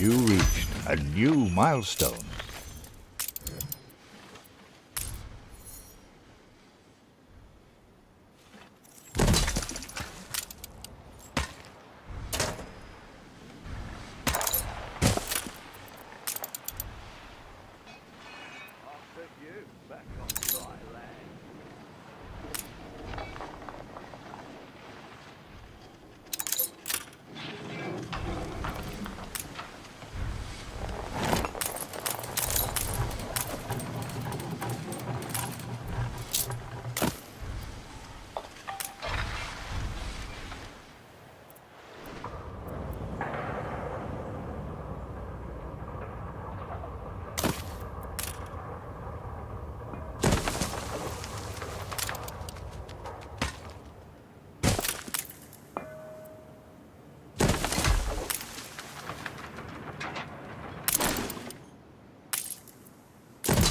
You reached a new milestone.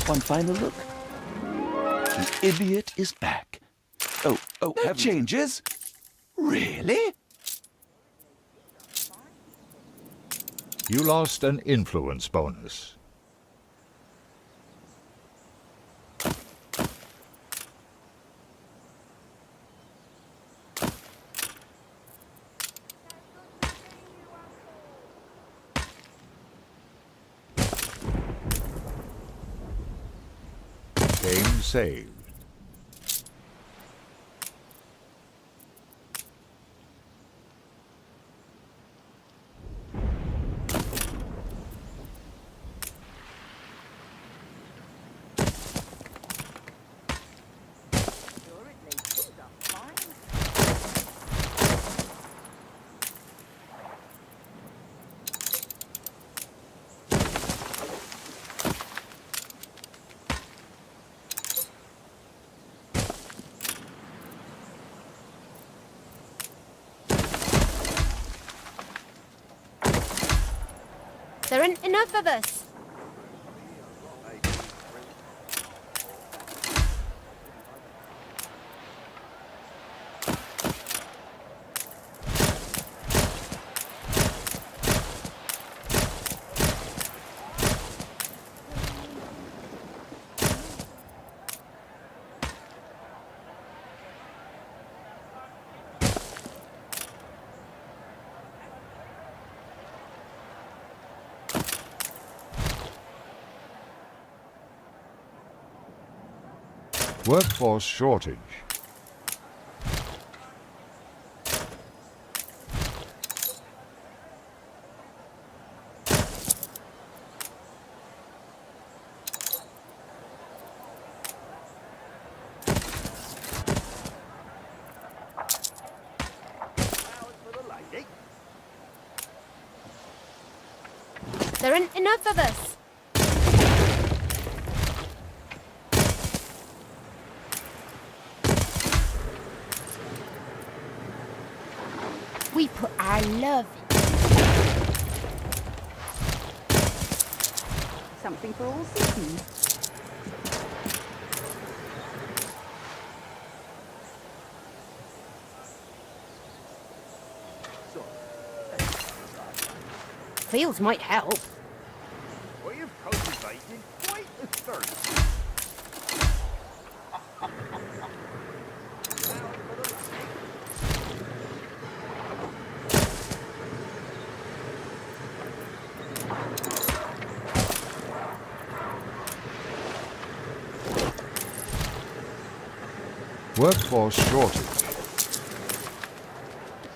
One final look. The idiot is back. Oh, no changes? Really? You lost an influence bonus. Game saved. There aren't enough of us. Workforce shortage. There aren't enough of us. We put our love in. Something for all seasons. Fields might help. We have cultivated quite a thirst. Workforce shortage.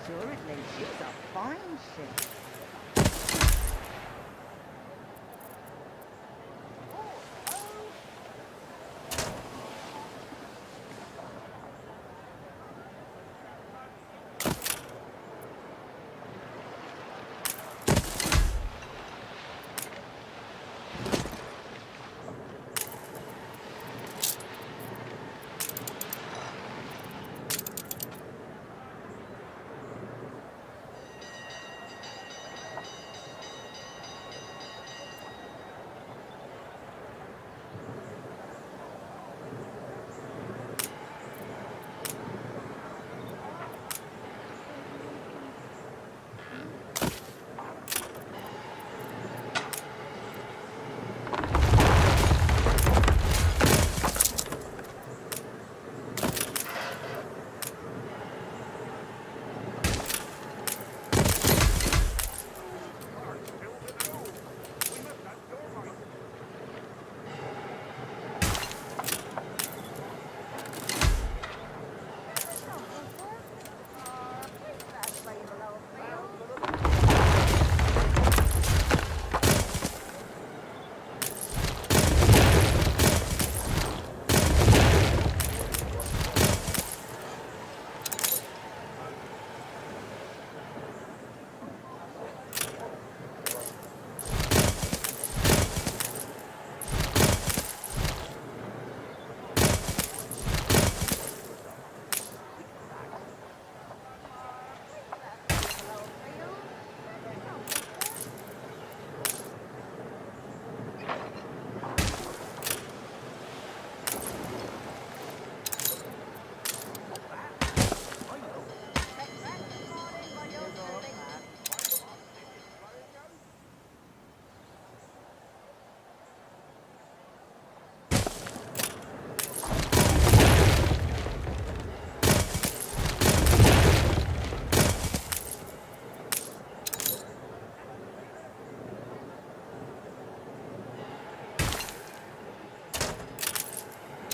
Assuredly, it's a fine ship.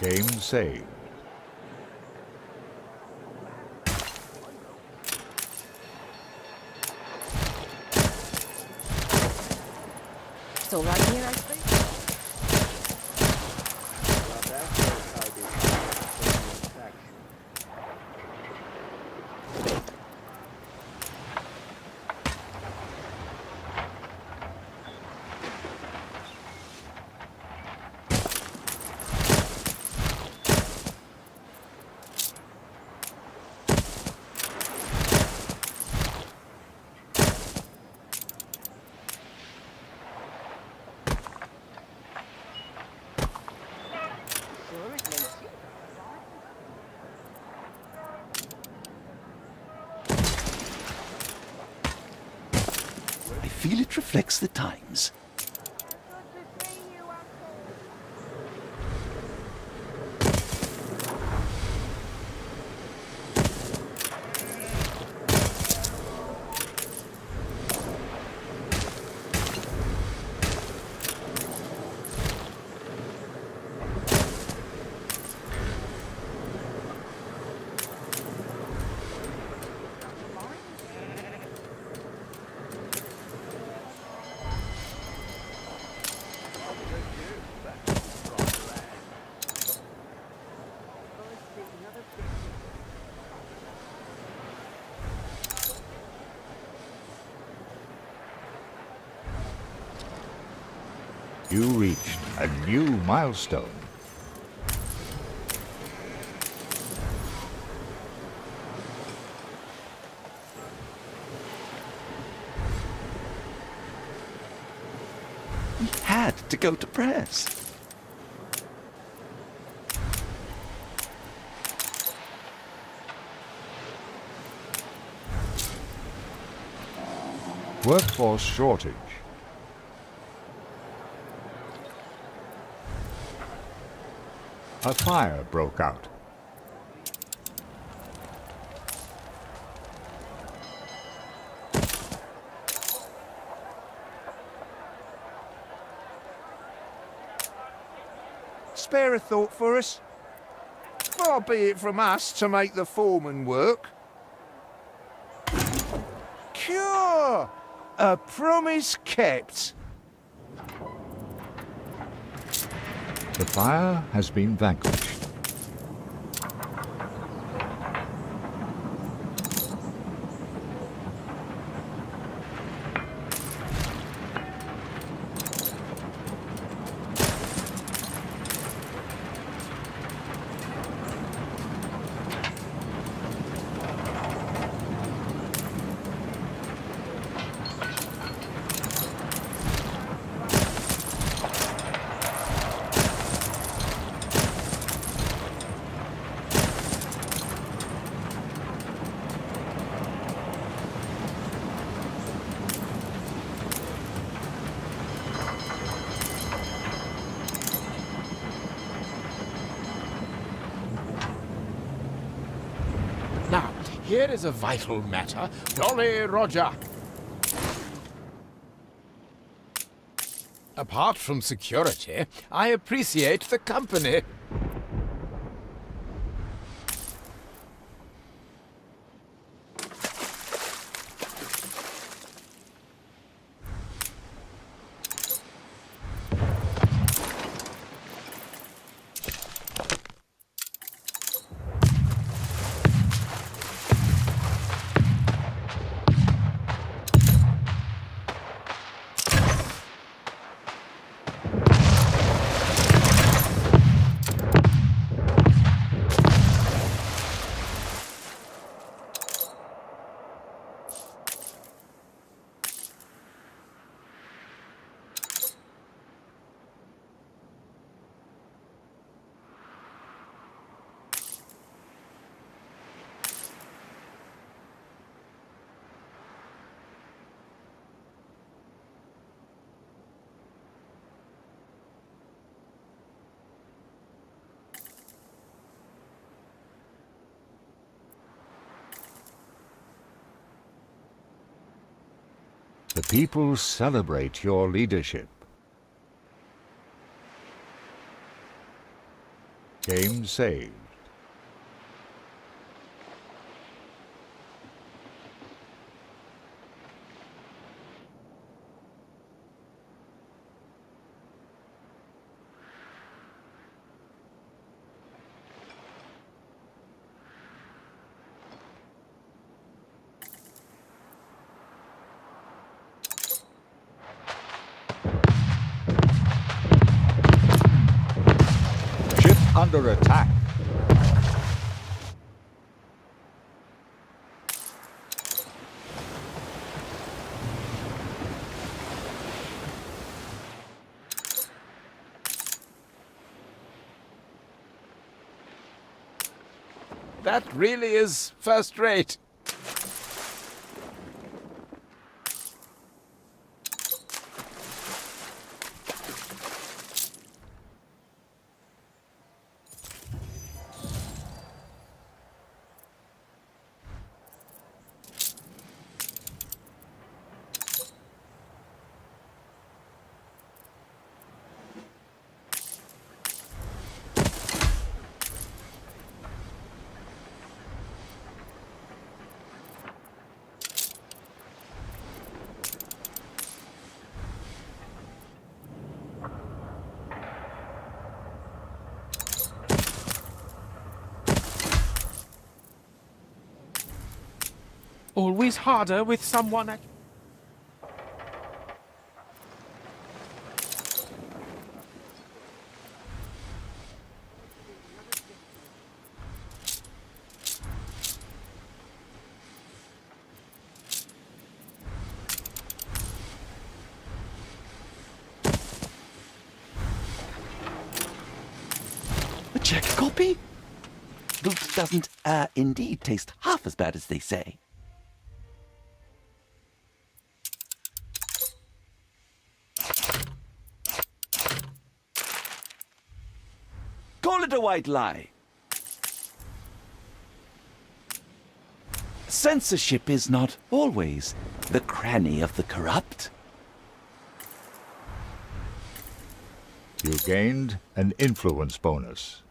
Game saved. Still right here, I suppose? Well, that's how they action. Sure it makes you I feel it reflects the times. good to see you, Uncle. You reached a new milestone. We had to go to press. Workforce shortage. A fire broke out. Spare a thought for us? Far be it from us to make the foreman work. Cure! A promise kept. The fire has been vanquished. Now, here is a vital matter. Jolly Roger! Apart from security, I appreciate the company. The people celebrate your leadership. Game saved. Ship under attack. That really is first rate. Always harder with someone at... A check copy? Loot doesn't, indeed taste half as bad as they say. Call it a white lie. Censorship is not always the cranny of the corrupt. You gained an influence bonus.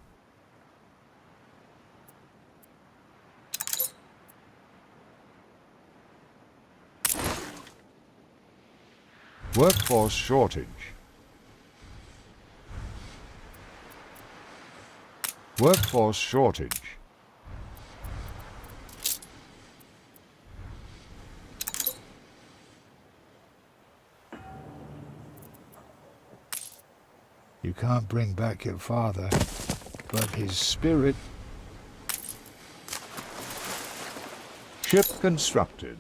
Workforce shortage. Workforce shortage. You can't bring back your father, but his spirit... Ship constructed.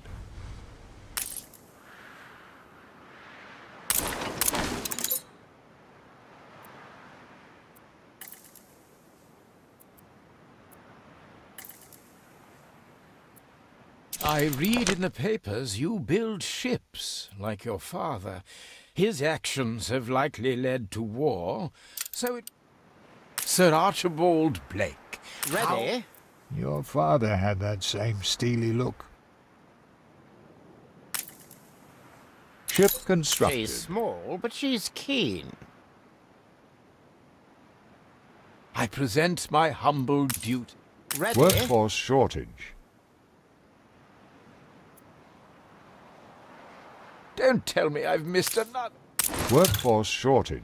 I read in the papers you build ships, like your father. His actions have likely led to war, so it... Sir Archibald Blake. Ready? Your father had that same steely look. Ship constructed. She's small, but she's keen. I present my humble duty. Ready? Workforce shortage. Don't tell me I've missed another. Workforce shortage.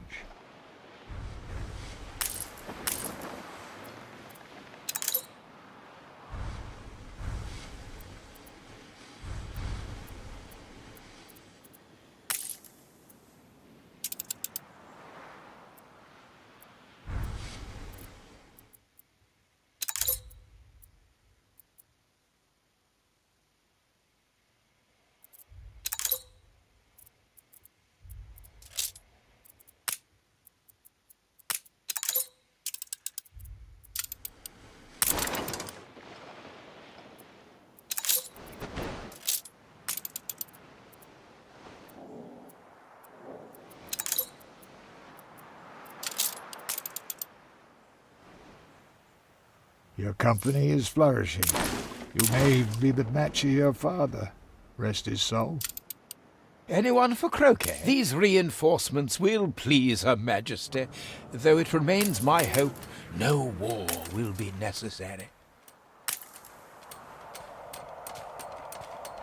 Your company is flourishing. You may be the match of your father. Rest his soul. Anyone for croquet? These reinforcements will please Her Majesty, though it remains my hope no war will be necessary.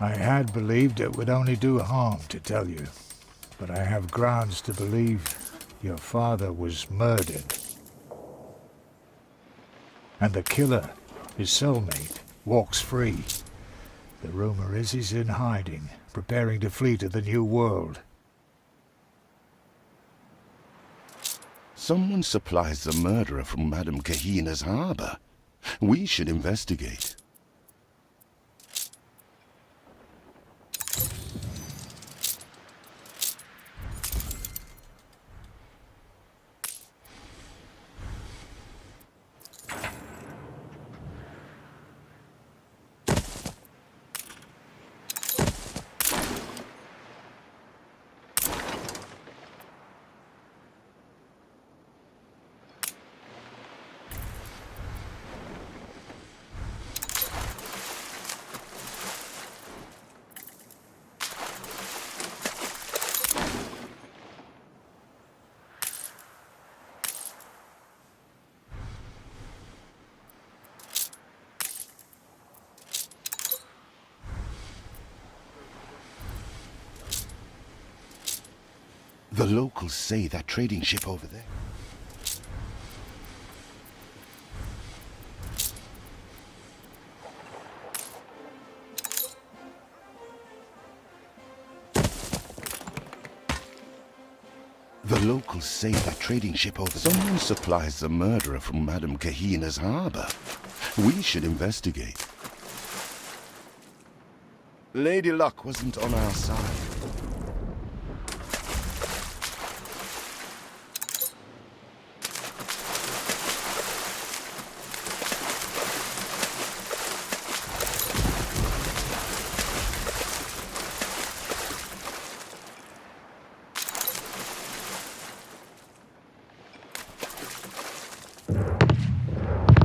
I had believed it would only do harm to tell you, but I have grounds to believe your father was murdered. And the killer, his cellmate, walks free. The rumor is he's in hiding, preparing to flee to the New World. Someone supplies the murderer from Madame Kahina's harbor. We should investigate. The locals say that trading ship over there. The locals say that trading ship over there. Someone supplies the murderer from Madame Kahina's harbor. We should investigate. Lady Luck wasn't on our side.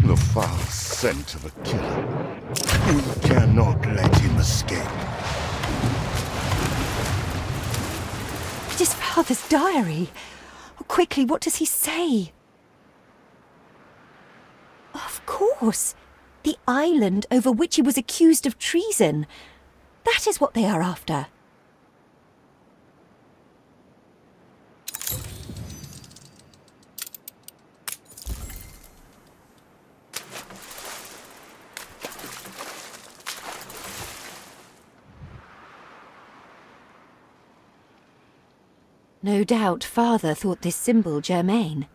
The foul scent of a killer. We cannot let him escape. It is father's diary. Oh, quickly, what does he say? Of course. The island over which he was accused of treason. That is what they are after. No doubt father thought this symbol germane.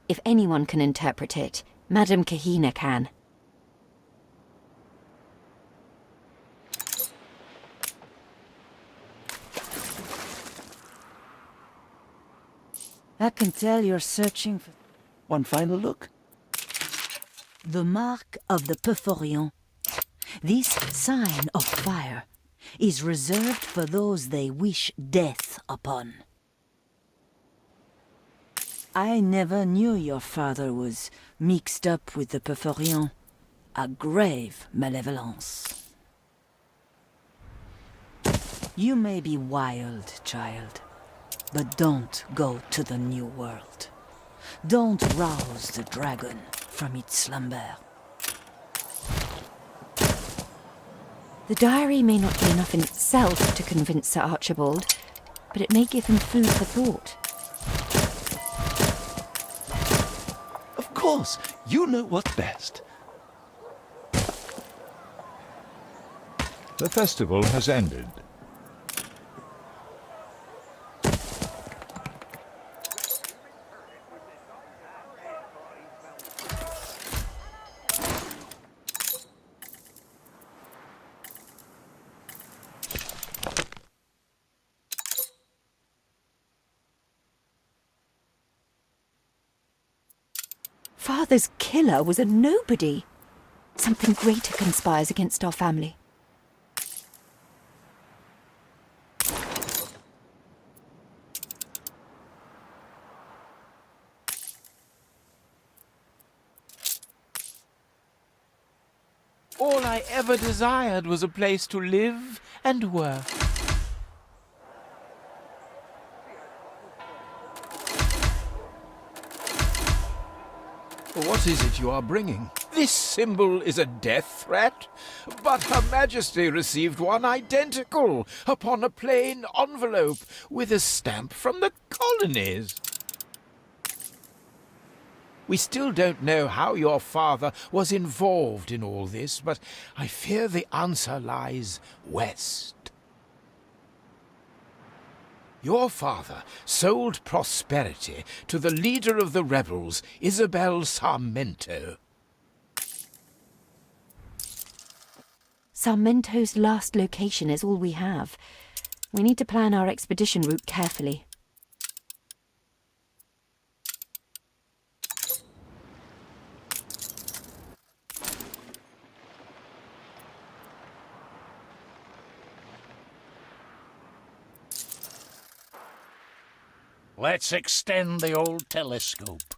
If anyone can interpret it, Madame Kahina can. I can tell you're searching for One final look. the mark of the Perforion. This sign of fire is reserved for those they wish death upon. I never knew your father was mixed up with the Perforion. A grave malevolence. You may be wild, child, but don't go to the New World. Don't rouse the dragon from its slumber. The diary may not be enough in itself to convince Sir Archibald, but it may give him food for thought. Of course, you know what's best. The festival has ended. Father's killer was a nobody. Something greater conspires against our family. All I ever. I ever desired was a place to live and work. What is it you are bringing? This symbol is a death threat, but Her Majesty received one identical upon a plain envelope with a stamp from the colonies. We still don't know how your father was involved in all this, but I fear the answer lies west. Your father sold prosperity to the leader of the rebels, Isabel Sarmento. Sarmento's last location is all we have. We need to plan our expedition route carefully. Let's extend the old telescope.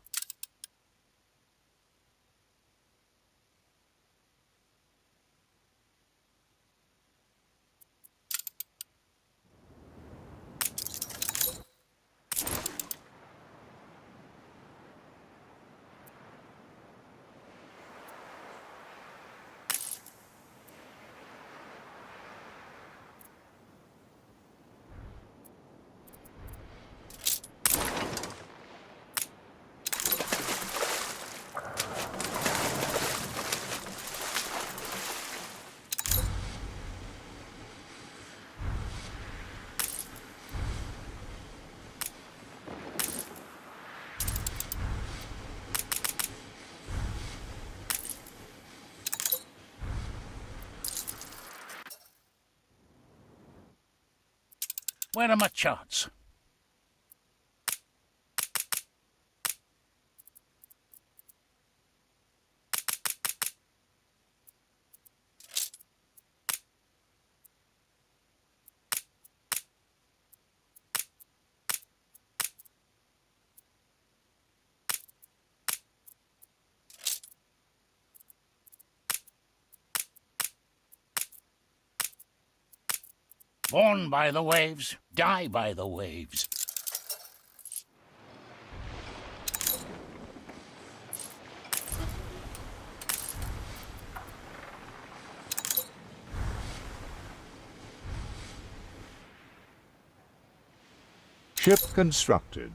Where are my charts? Born by the waves, die by the waves. Ship constructed.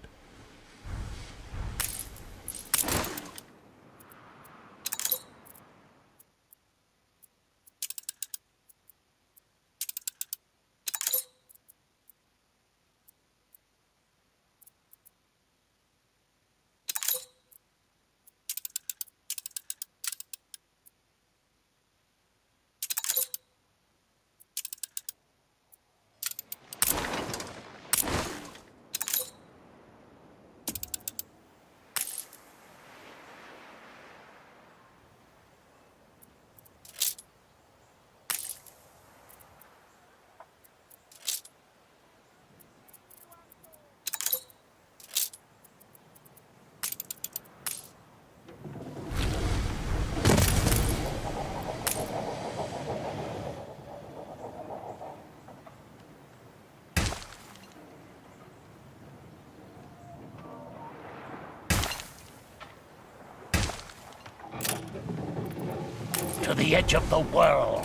To the edge of the world.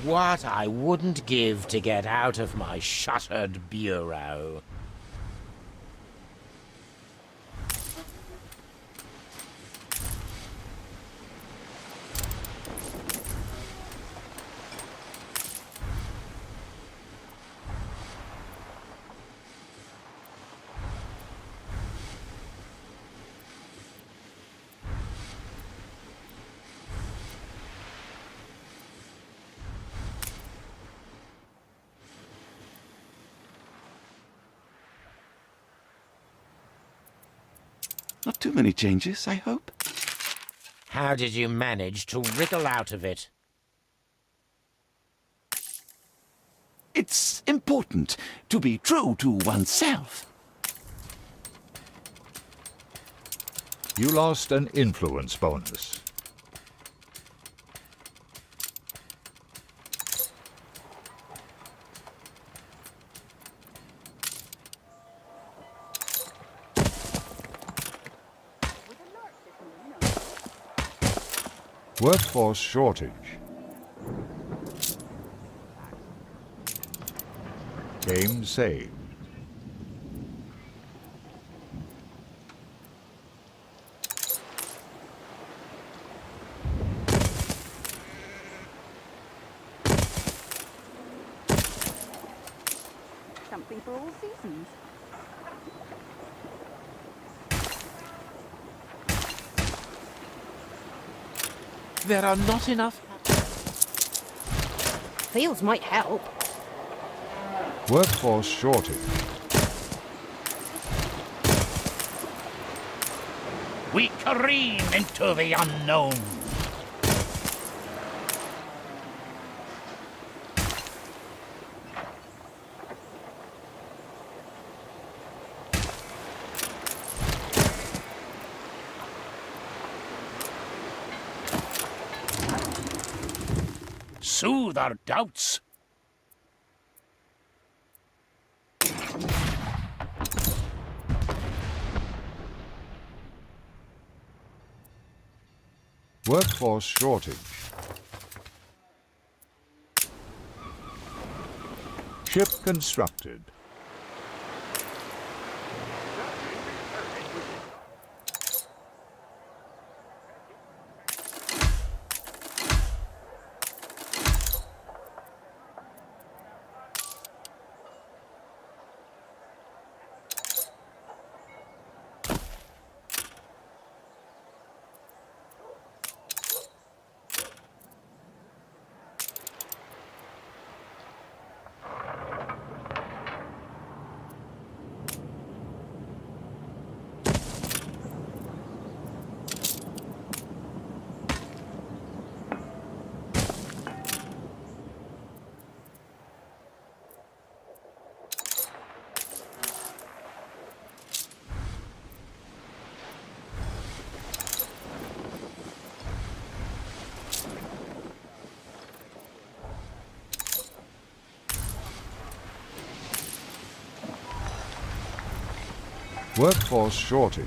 What I wouldn't give to get out of my shuttered bureau. Not too many changes, I hope. How did you manage to wriggle out of it? It's important to be true to oneself. You lost an influence bonus. Workforce shortage. Game saved. Something for all seasons. There are not enough. Fields might help. Workforce shortage. We careen into the unknown. Soothe our doubts. Workforce shortage. Ship constructed. Workforce shortage.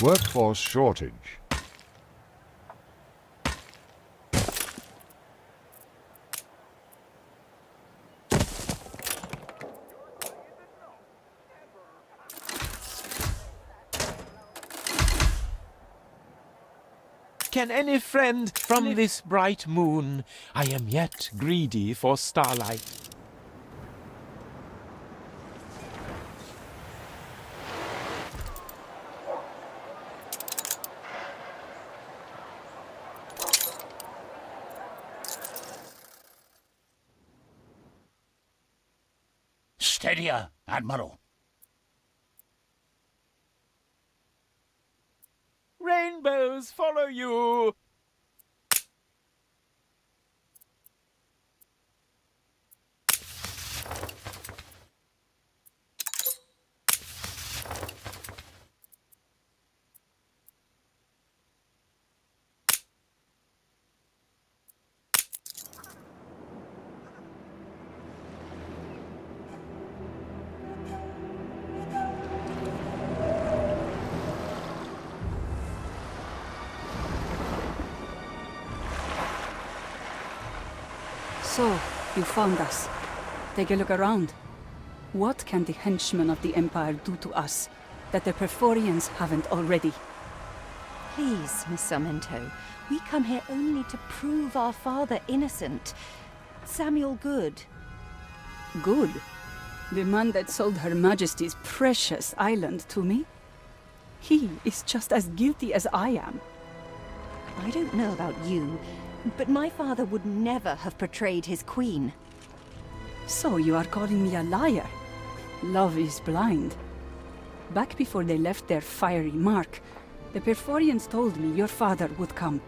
Workforce shortage. Can any friend from this bright moon? I am yet greedy for starlight. Steadier, Admiral. Rainbows follow you! So, you found us. Take a look around. What can the henchmen of the Empire do to us that the Perforians haven't already? Please, Miss Sarmento, we come here only to prove our father innocent. Samuel Good. Good? The man that sold Her Majesty's precious island to me? He is just as guilty as I am. I don't know about you, But my father would never have betrayed his queen. So you are calling me a liar? Love is blind. Back before they left their fiery mark, the Perforians told me your father would come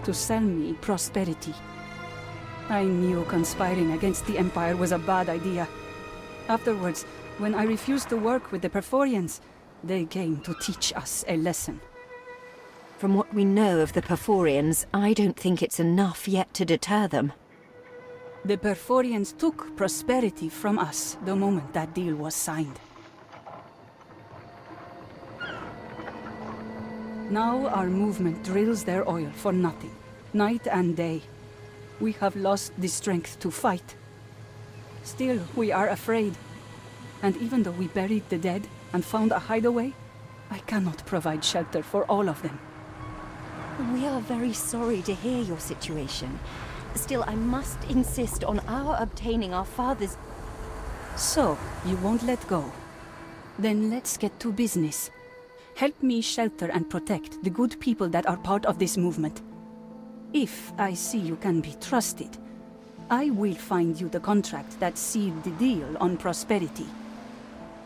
to sell me prosperity. I knew conspiring against the Empire was a bad idea. Afterwards, when I refused to work with the Perforians, they came to teach us a lesson. From what we know of the Perforians, I don't think it's enough yet to deter them. The Perforians took prosperity from us the moment that deal was signed. Now our movement drills their oil for nothing, night and day. We have lost the strength to fight. Still, we are afraid. And even though we buried the dead and found a hideaway, I cannot provide shelter for all of them. We are very sorry to hear your situation. Still, I must insist on our obtaining our father's... So, you won't let go. Then let's get to business. Help me shelter and protect the good people that are part of this movement. If I see you can be trusted, I will find you the contract that sealed the deal on prosperity.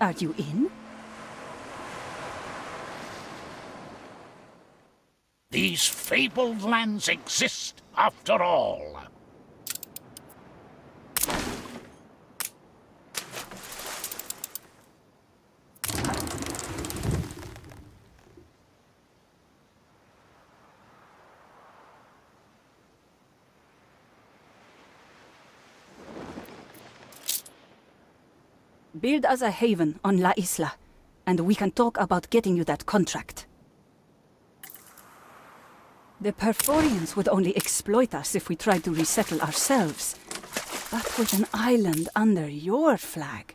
Are you in? These fabled lands exist after all. Build us a haven on La Isla, and we can talk about getting you that contract. The Perforians would only exploit us if we tried to resettle ourselves. But with an island under your flag...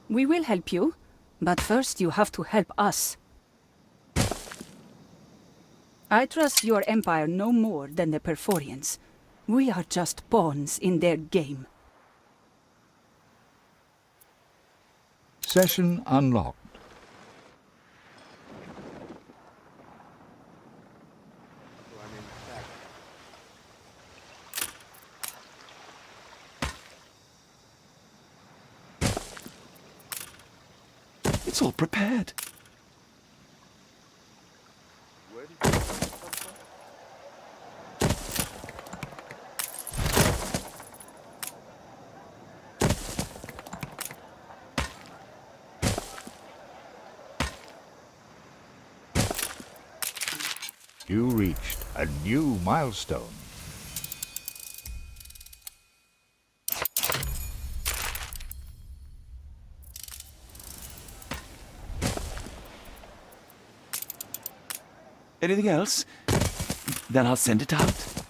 We will help you, but first you have to help us. I trust your empire no more than the Perforians. We are just pawns in their game. Session unlocked. It's all prepared. You reached a new milestone. Anything else? Then I'll send it out.